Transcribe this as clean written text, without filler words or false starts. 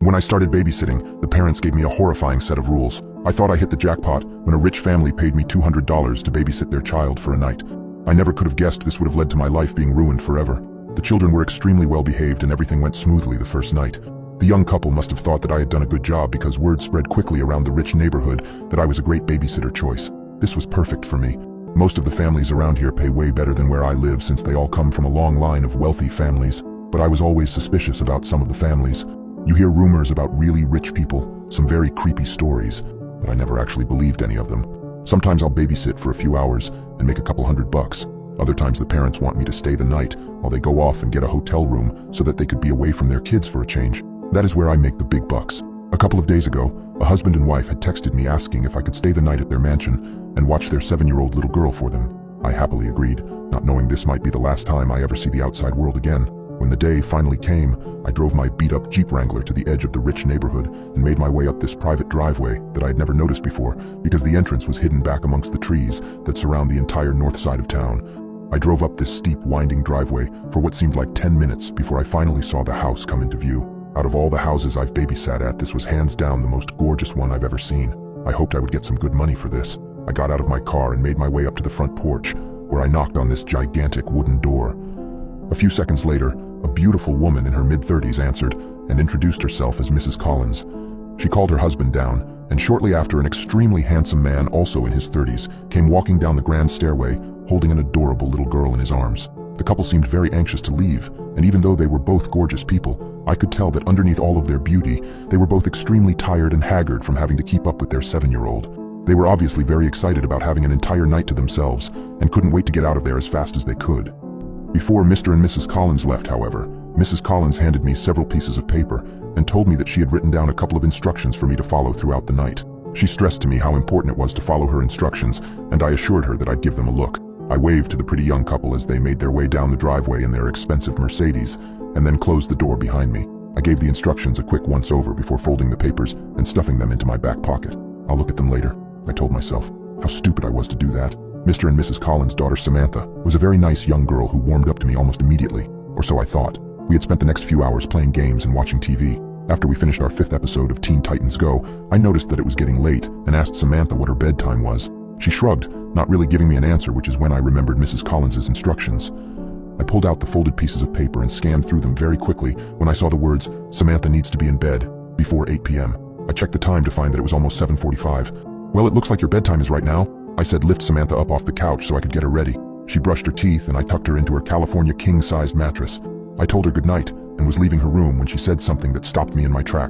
When I started babysitting, the parents gave me a horrifying set of rules. I thought I hit the jackpot when a rich family paid me $200 to babysit their child for a night. I never could have guessed this would have led to my life being ruined forever. The children were extremely well behaved and everything went smoothly the first night. The young couple must have thought that I had done a good job because word spread quickly around the rich neighborhood that I was a great babysitter choice. This was perfect for me. Most of the families around here pay way better than where I live since they all come from a long line of wealthy families, but I was always suspicious about some of the families. You hear rumors about really rich people, some very creepy stories, but I never actually believed any of them. Sometimes I'll babysit for a few hours and make a couple $100. Other times the parents want me to stay the night while they go off and get a hotel room so that they could be away from their kids for a change. That is where I make the big bucks. A couple of days ago, a husband and wife had texted me asking if I could stay the night at their mansion and watch their 7-year-old little girl for them. I happily agreed, not knowing this might be the last time I ever see the outside world again. When the day finally came, I drove my beat-up Jeep Wrangler to the edge of the rich neighborhood and made my way up this private driveway that I had never noticed before because the entrance was hidden back amongst the trees that surround the entire north side of town. I drove up this steep, winding driveway for what seemed like 10 minutes before I finally saw the house come into view. Out of all the houses I've babysat at, this was hands down the most gorgeous one I've ever seen. I hoped I would get some good money for this. I got out of my car and made my way up to the front porch, where I knocked on this gigantic wooden door. A few seconds later, a beautiful woman in her mid-30s answered and introduced herself as Mrs. Collins. She called her husband down, and shortly after an extremely handsome man, also in his 30s, came walking down the grand stairway, holding an adorable little girl in his arms. The couple seemed very anxious to leave, and even though they were both gorgeous people, I could tell that underneath all of their beauty, they were both extremely tired and haggard from having to keep up with their 7-year-old. They were obviously very excited about having an entire night to themselves, and couldn't wait to get out of there as fast as they could. Before Mr. and Mrs. Collins left, however, Mrs. Collins handed me several pieces of paper and told me that she had written down a couple of instructions for me to follow throughout the night. She stressed to me how important it was to follow her instructions, and I assured her that I'd give them a look. I waved to the pretty young couple as they made their way down the driveway in their expensive Mercedes, and then closed the door behind me. I gave the instructions a quick once-over before folding the papers and stuffing them into my back pocket. I'll look at them later, I told myself. How stupid I was to do that. Mr. and Mrs. Collins' daughter Samantha was a very nice young girl who warmed up to me almost immediately, or so I thought. We had spent the next few hours playing games and watching TV. After we finished our 5th episode of Teen Titans Go, I noticed that it was getting late and asked Samantha what her bedtime was. She shrugged, not really giving me an answer, which is when I remembered Mrs. Collins' instructions. I pulled out the folded pieces of paper and scanned through them very quickly when I saw the words, "Samantha needs to be in bed before 8 p.m. I checked the time to find that it was almost 7:45. "Well, it looks like your bedtime is right now." I said, lift Samantha up off the couch so I could get her ready. She brushed her teeth and I tucked her into her California king-sized mattress. I told her goodnight and was leaving her room when she said something that stopped me in my tracks.